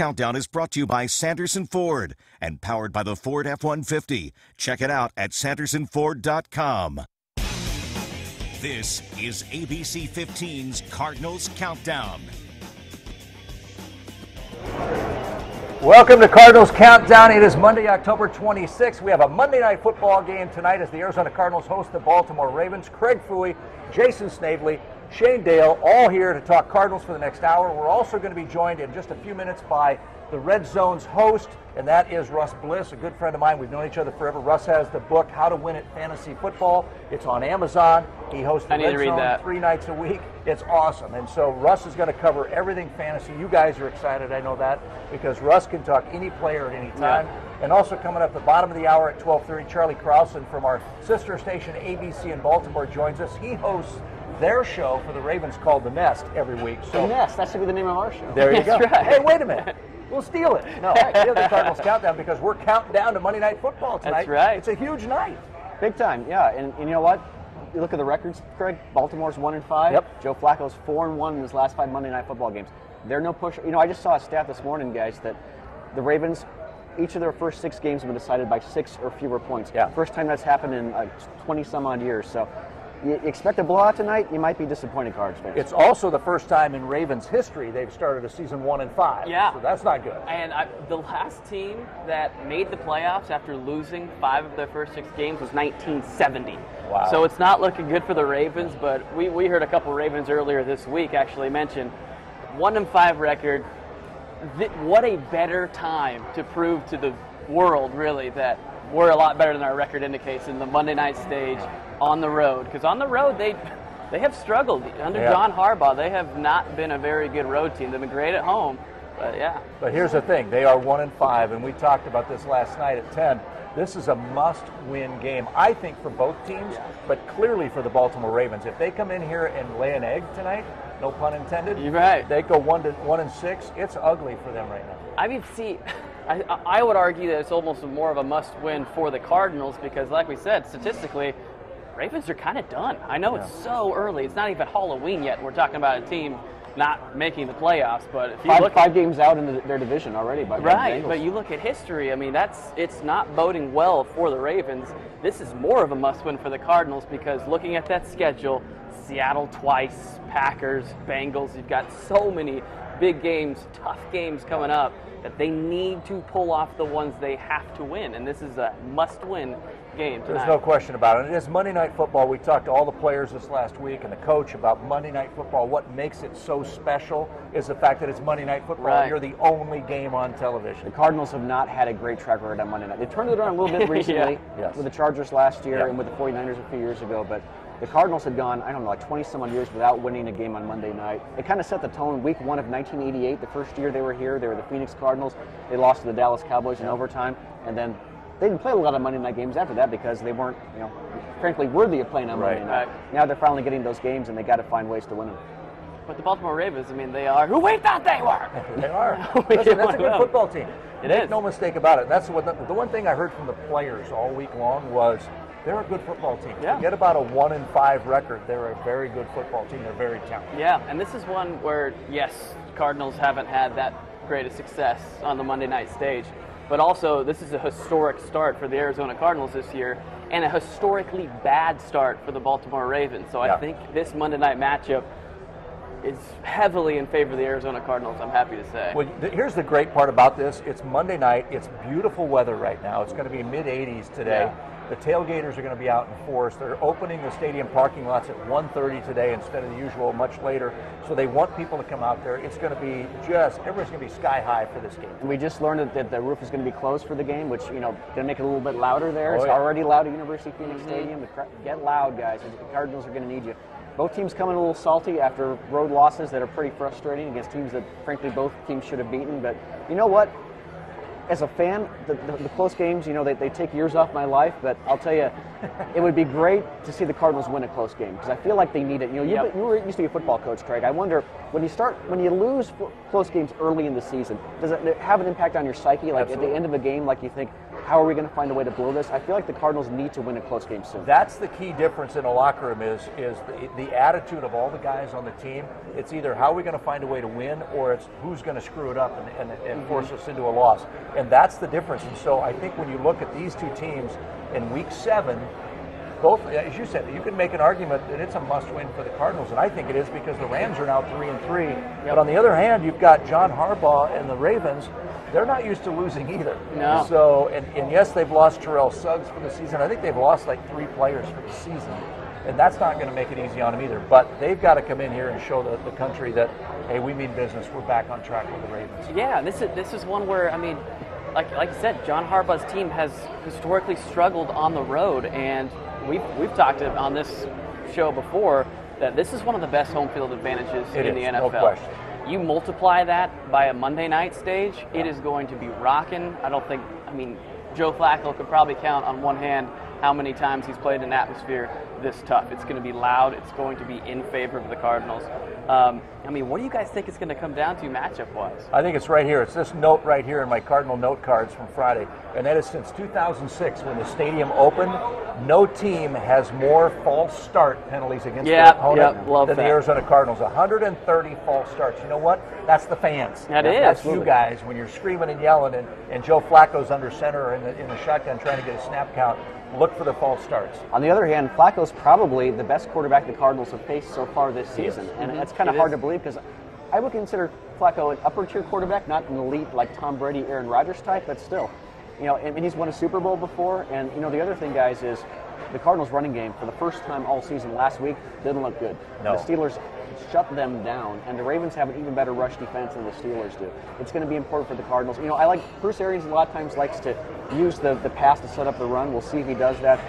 Countdown is brought to you by Sanderson Ford and powered by the Ford F-150. Check it out at sandersonford.com. This is ABC 15's Cardinals Countdown. Welcome to Cardinals Countdown. It is Monday, October 26th. We have a Monday Night Football game tonight as the Arizona Cardinals host the Baltimore Ravens. Craig Fouie, Jason Snavely, Shane Dale, all here to talk Cardinals for the next hour. We're also going to be joined in just a few minutes by the Red Zone's host, and that is Russ Bliss, a good friend of mine. We've known each other forever. Russ has the book, How to Win at Fantasy Football. It's on Amazon. He hosts the Red Zone 3 nights a week. It's awesome. And so Russ is going to cover everything fantasy. You guys are excited, I know that, because Russ can talk any player at any time. Yeah. And also coming up at the bottom of the hour at 12:30, Charlie Krausen from our sister station ABC in Baltimore joins us. He hosts their show for the Ravens called The Nest every week. So, The Nest, that should be the name of our show. There you go. Right. Hey, wait a minute. We'll steal it. No, we have the Cardinals Countdown because we're counting down to Monday Night Football tonight. That's right. It's a huge night. Big time, yeah. And you know what? You look at the records, Craig. Baltimore's 1-5. Yep. Joe Flacco's 4-1 in his last 5 Monday Night Football games. They're no push. You know, I just saw a stat this morning, guys, that the Ravens, each of their first 6 games have been decided by 6 or fewer points. Yeah. First time that's happened in 20-some odd years. So you expect a blowout tonight, you might be disappointed, Cards fans. It's also the first time in Ravens history they've started a season 1-5. Yeah. So that's not good. And the last team that made the playoffs after losing 5 of their first 6 games was 1970. Wow. So it's not looking good for the Ravens, but we heard a couple Ravens earlier this week actually mention 1-5 record. What a better time to prove to the world, really, that we're a lot better than our record indicates in the Monday night stage on the road. Because on the road, they have struggled. Under John Harbaugh, they have not been a very good road team. They've been great at home, but yeah. But here's the thing. They are 1-5, and we talked about this last night at 10. This is a must-win game, I think, for both teams, but clearly for the Baltimore Ravens. If they come in here and lay an egg tonight, no pun intended, you're right. They go 1-6. It's ugly for them right now. I mean, see, I would argue that it's almost more of a must-win for the Cardinals because, like we said, statistically, Ravens are kind of done. I know it's so early. It's not even Halloween yet. We're talking about a team not making the playoffs, but if you look five games out in their division already. By right, but you look at history. I mean, it's not boding well for the Ravens. This is more of a must-win for the Cardinals because looking at that schedule, Seattle twice, Packers, Bengals. You've got so many big games, tough games coming up that they need to pull off the ones they have to win, and this is a must-win game tonight. There's no question about it. It is Monday Night Football. We talked to all the players this last week and the coach about Monday Night Football. What makes it so special is the fact that it's Monday Night Football. Right. You're the only game on television. The Cardinals have not had a great track record on Monday night. They turned it around a little bit recently with the Chargers last year and with the 49ers a few years ago, but the Cardinals had gone, I don't know, like 20-some-odd years without winning a game on Monday night. It kind of set the tone. Week 1 of 1988, the first year they were here, they were the Phoenix Cardinals. They lost to the Dallas Cowboys in overtime, and then they didn't play a lot of Monday night games after that because they weren't, frankly, worthy of playing on Monday night. Now they're finally getting those games, and they got to find ways to win them. But the Baltimore Ravens, I mean, they are who we thought they were. They are. Listen, that's a good football team. Make no mistake about it. That's what the one thing I heard from the players all week long was they're a good football team. Yeah. Forget about a 1-5 record. They're a very good football team. They're very talented. Yeah, and this is one where, yes, Cardinals haven't had that great a success on the Monday night stage, but also this is a historic start for the Arizona Cardinals this year and a historically bad start for the Baltimore Ravens. So I think this Monday night matchup is heavily in favor of the Arizona Cardinals, I'm happy to say. Well, here's the great part about this. It's Monday night. It's beautiful weather right now. It's going to be mid-80s today. Yeah. The tailgaters are going to be out in force. They're opening the stadium parking lots at 1:30 today instead of the usual much later. So they want people to come out there. It's going to be everybody's going to be sky high for this game. And we just learned that the roof is going to be closed for the game, which, going to make it a little bit louder there. It's already loud at University of Phoenix Stadium. Get loud, guys. The Cardinals are going to need you. Both teams coming a little salty after road losses that are pretty frustrating against teams that, frankly, both teams should have beaten. But you know what? As a fan, the close games, they take years off my life, but I'll tell you, it would be great to see the Cardinals win a close game because I feel like they need it. You used to be a football coach, Craig. I wonder, when you lose close games early in the season, does it have an impact on your psyche? Like Absolutely. At the end of a game, like you think, how are we going to find a way to blow this? I feel like the Cardinals need to win a close game soon. That's the key difference in a locker room is the attitude of all the guys on the team. It's either how are we going to find a way to win, or it's who's going to screw it up and force us into a loss. And that's the difference. And so I think when you look at these two teams in Week 7, both, as you said, you can make an argument that it's a must-win for the Cardinals, and I think it is because the Rams are now 3-3. Yep. But on the other hand, you've got John Harbaugh and the Ravens. They're not used to losing either. No. So, and yes, they've lost Terrell Suggs for the season. I think they've lost like 3 players for the season, and that's not going to make it easy on them either. But they've got to come in here and show the country that, hey, we mean business. We're back on track with the Ravens. Yeah, this is one where, I mean, like you said, John Harbaugh's team has historically struggled on the road, and we've talked on this show before that this is one of the best home field advantages in the NFL. No question. You multiply that by a Monday night stage, it is going to be rocking. I mean, Joe Flacco could probably count on one hand how many times he's played in an atmosphere this tough. It's going to be loud. It's going to be in favor of the Cardinals. I mean, what do you guys think it's going to come down to matchup-wise? I think it's right here. It's this note right here in my Cardinal note cards from Friday. And that is since 2006, when the stadium opened, no team has more false start penalties against their opponent than the Arizona Cardinals. 130 false starts. You know what? That's the fans. That's you guys when you're screaming and yelling, and Joe Flacco's under center in the shotgun trying to get a snap count. Look for the false starts. On the other hand, Flacco's probably the best quarterback the Cardinals have faced so far this season. And that's kind of hard to believe because I would consider Flacco an upper-tier quarterback, not an elite like Tom Brady, Aaron Rodgers type, but still. You know, and he's won a Super Bowl before. And, you know, the other thing, guys, is the Cardinals' running game for the first time all season last week didn't look good. No. The Steelers shut them down, and the Ravens have an even better rush defense than the Steelers do. It's going to be important for the Cardinals. You know, I like Bruce Arians a lot of times likes to use the pass to set up the run. We'll see if he does that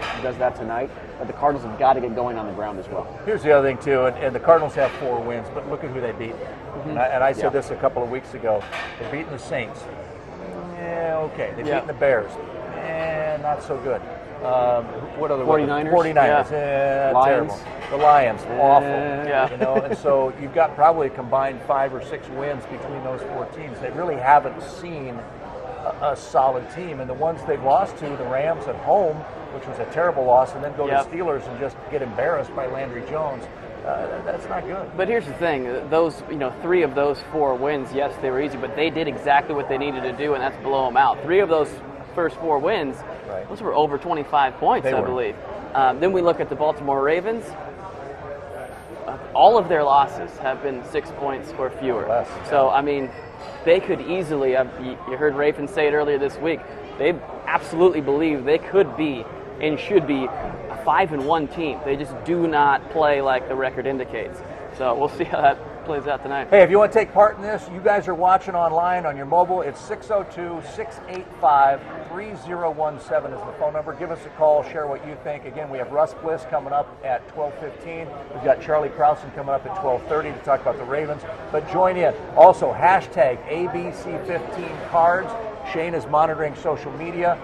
tonight. But the Cardinals have got to get going on the ground as well. Here's the other thing, too, and the Cardinals have 4 wins, but look at who they beat. And I said this a couple of weeks ago. They've beaten the Saints. Yeah, okay. They've beaten the Bears. Not so good. What other 49ers? 49ers. Lions. Terrible. The Lions, awful. Yeah. You know, and so you've got probably a combined 5 or 6 wins between those 4 teams. They really haven't seen a solid team. And the ones they've lost to, the Rams at home, which was a terrible loss, and then go to Steelers and just get embarrassed by Landry Jones. That's not good. But here's the thing: those, 3 of those 4 wins, yes, they were easy, but they did exactly what they needed to do, and that's blow them out. 3 of those first 4 wins, those were over 25 points, I believe. Then we look at the Baltimore Ravens. All of their losses have been 6 points or fewer. Less. So, I mean, they could easily, you heard Ravens say it earlier this week, they absolutely believe they could be and should be a 5-1 team. They just do not play like the record indicates. So we'll see how that plays out tonight. Hey, if you want to take part in this, you guys are watching online on your mobile. It's 602-685-3017 is the phone number. Give us a call, share what you think. Again, we have Russ Bliss coming up at 12:15. We've got Charlie Krausen coming up at 12:30 to talk about the Ravens. But join in. Also, hashtag ABC15cards. Shane is monitoring social media.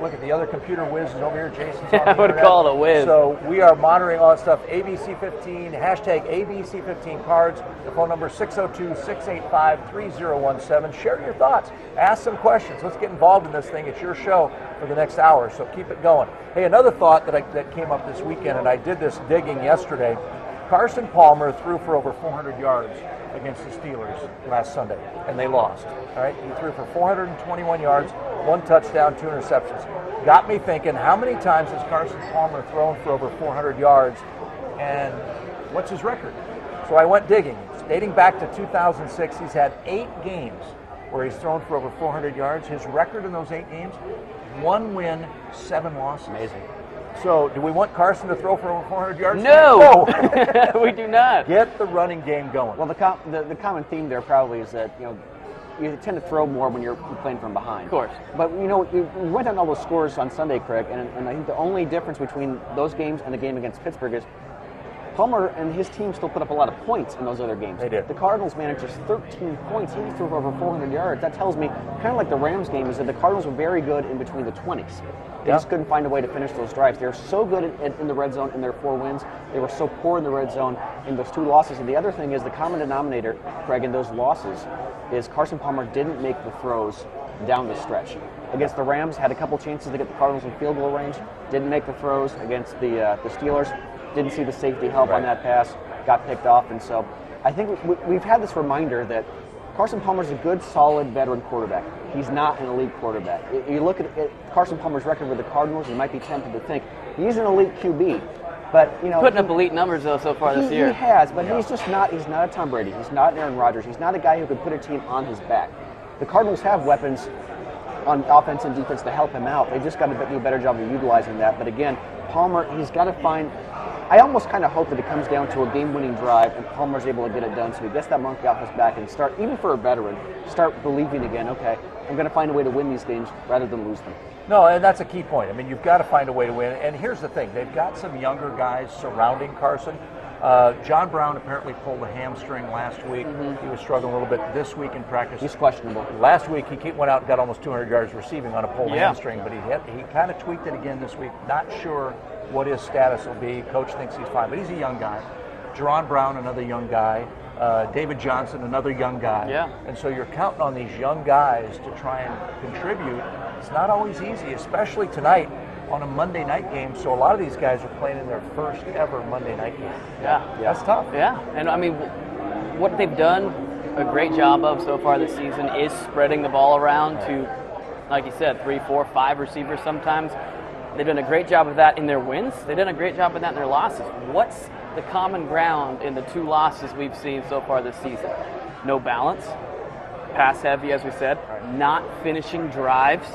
Look at the other computer whiz is over here. Jason's on the I would call it a whiz. So we are monitoring all that stuff. ABC15, hashtag ABC15cards. The phone number is 602-685-3017. Share your thoughts. Ask some questions. Let's get involved in this thing. It's your show for the next hour, so keep it going. Hey, another thought that came up this weekend, and I did this digging yesterday. Carson Palmer threw for over 400 yards against the Steelers last Sunday, and they lost. All right, he threw for 421 yards, 1 touchdown, 2 interceptions. Got me thinking, how many times has Carson Palmer thrown for over 400 yards, and what's his record? So I went digging. Dating back to 2006, he's had 8 games where he's thrown for over 400 yards. His record in those 8 games, 1 win, 7 losses. Amazing. So, do we want Carson to throw for over 400 yards? No! We do not. Get the running game going. Well, the common theme there probably is that, you tend to throw more when you're playing from behind. Of course. But, we went down all those scores on Sunday, Craig, and I think the only difference between those games and the game against Pittsburgh is Palmer and his team still put up a lot of points in those other games. They did. The Cardinals managed just 13 points. He threw for over 400 yards. That tells me, kind of like the Rams game, is that the Cardinals were very good in between the 20s. They just couldn't find a way to finish those drives. They were so good in the red zone in their 4 wins. They were so poor in the red zone in those 2 losses. And the other thing is the common denominator, Craig, in those losses is Carson Palmer didn't make the throws down the stretch. Against the Rams, had a couple chances to get the Cardinals in field goal range, didn't make the throws. Against the Steelers, didn't see the safety help on that pass, got picked off. And so I think we've had this reminder that Carson Palmer's a good, solid veteran quarterback. He's not an elite quarterback. You look at Carson Palmer's record with the Cardinals, you might be tempted to think he's an elite QB. But putting up elite numbers though so far this year. He has, but he's just not. He's not a Tom Brady. He's not an Aaron Rodgers. He's not a guy who could put a team on his back. The Cardinals have weapons on offense and defense to help him out. They just got to do a better job of utilizing that. But again, Palmer, he's got to find. I almost kind of hope that it comes down to a game-winning drive and Palmer's able to get it done so he gets that monkey off his back and start, even for a veteran, start believing again, okay, I'm going to find a way to win these games rather than lose them. No, and that's a key point. I mean, you've got to find a way to win. And here's the thing. They've got some younger guys surrounding Carson. John Brown apparently pulled a hamstring last week. He was struggling a little bit this week in practice. He's questionable. Last week, he went out and got almost 200 yards receiving on a pulled hamstring, but he kind of tweaked it again this week. Not sure what his status will be. Coach thinks he's fine, but he's a young guy. Jerron Brown, another young guy. David Johnson, another young guy. Yeah. And so you're counting on these young guys to try and contribute. It's not always easy, especially tonight on a Monday night game. So a lot of these guys are playing in their first ever Monday night game. Yeah. That's tough. Yeah. And I mean, what they've done a great job of so far this season is spreading the ball around to, like you said, 3, 4, 5 receivers sometimes. They've done a great job of that in their wins. They've done a great job of that in their losses. What's the common ground in the 2 losses we've seen so far this season? No balance, pass heavy, as we said, not finishing drives,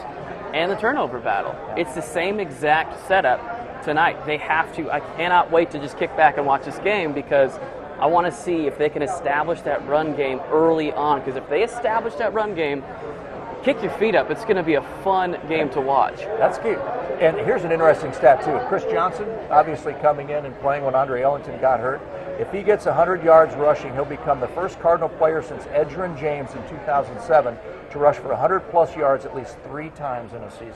and the turnover battle. It's the same exact setup tonight. They have to. I cannot wait to just kick back and watch this game because I want to see if they can establish that run game early on. Because if they establish that run game, kick your feet up. It's going to be a fun game to watch. That's key. And here's an interesting stat, too. Chris Johnson, obviously coming in and playing when Andre Ellington got hurt. If he gets 100 yards rushing, he'll become the first Cardinal player since Edgerrin James in 2007 to rush for 100-plus yards at least 3 times in a season.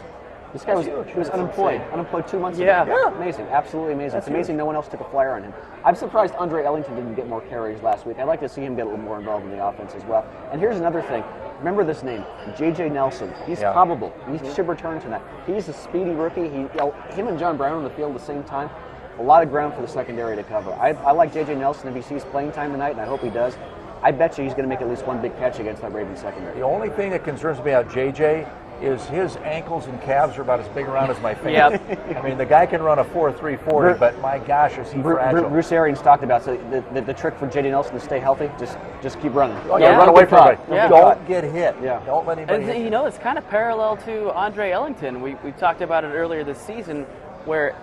This guy was unemployed 2 months ago. Yeah. Amazing, absolutely amazing. That's it's amazing no one else took a flyer on him. I'm surprised Andre Ellington didn't get more carries last week. I'd like to see him get a little more involved in the offense as well. And here's another thing. Remember this name, J.J. Nelson. He's probable. He should return tonight. He's a speedy rookie. Him and John Brown on the field at the same time. A lot of ground for the secondary to cover. I like J.J. Nelson if he sees playing time tonight, and I hope he does. I bet you he's going to make at least one big catch against that Ravens secondary. The only thing that concerns me about J.J. is his ankles and calves are about as big around as my finger. Yep. I mean, the guy can run a 4.3 40, but my gosh, is he fragile. Bruce Arians talked about the trick for J.J. Nelson to stay healthy, just keep running. Run away from everybody. Yeah. Don't get hit. Yeah. Don't let anybody hit. You know, it's kind of parallel to Andre Ellington. We talked about it earlier this season, where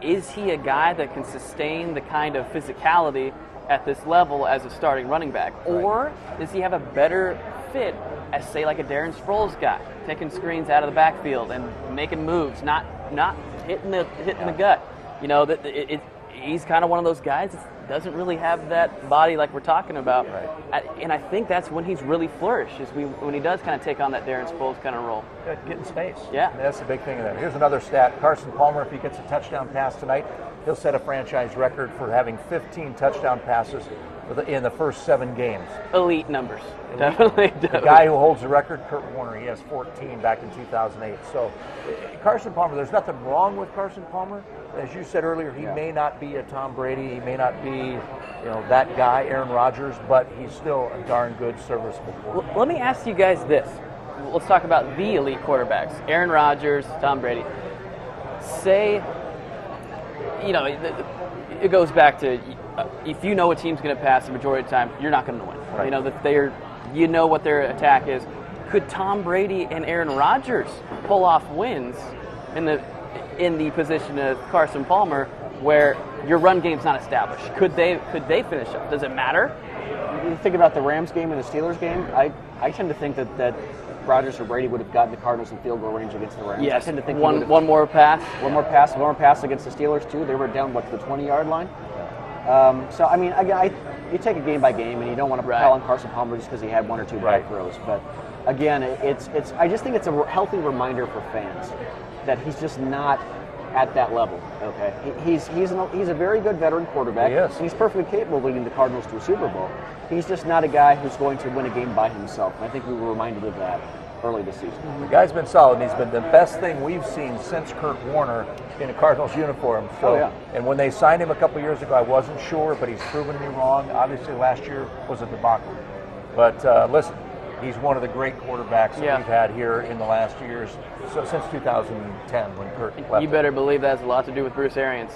is he a guy that can sustain the kind of physicality at this level as a starting running back? Or does he have a better fit as, say, like a Darren Sproles guy, taking screens out of the backfield and making moves, not hitting the gut? You know, he's kind of one of those guys that doesn't really have that body like we're talking about. And I think that's when he's really flourished, is when he does kind of take on that Darren Sproles kind of role. Get in space. Yeah. I mean, that's the big thing of that. Here's another stat. Carson Palmer, if he gets a touchdown pass tonight, he'll set a franchise record for having 15 touchdown passes in the first 7 games. Elite numbers. Definitely. The guy who holds the record, Kurt Warner, he has 14 back in 2008. So Carson Palmer, there's nothing wrong with Carson Palmer. As you said earlier, he may not be a Tom Brady, he may not be, that guy, Aaron Rodgers, but he's still a darn good, serviceable quarterback. Let me ask you guys this. Let's talk about the elite quarterbacks. Aaron Rodgers, Tom Brady. Say, it goes back to if you know a team's going to pass the majority of the time, you're not going to win. Right. You know that what their attack is. Could Tom Brady and Aaron Rodgers pull off wins in the position of Carson Palmer, where your run game's not established? Could they finish up? Does it matter? You think about the Rams game and the Steelers game. I tend to think that Rodgers or Brady would have gotten the Cardinals in field goal range against the Rams. Yes. I tend to think one more pass. One more pass against the Steelers too. They were down to the 20-yard line. So I mean, again, you take it game by game, and you don't want to pile on Carson Palmer just because he had 1 or 2 bad throws. But again, I just think it's a healthy reminder for fans that he's just not at that level. Okay, he's a very good veteran quarterback. He is. And he's perfectly capable of leading the Cardinals to a Super Bowl. He's just not a guy who's going to win a game by himself. And I think we were reminded of that early this season. The guy's been solid, and he's been the best thing we've seen since Kurt Warner in a Cardinals uniform. So, And when they signed him a couple years ago, I wasn't sure, but he's proven me wrong. Obviously, last year was a debacle. But listen, he's one of the great quarterbacks that we've had here in the last years, so since 2010 when Kurt left. You better believe that has a lot to do with Bruce Arians.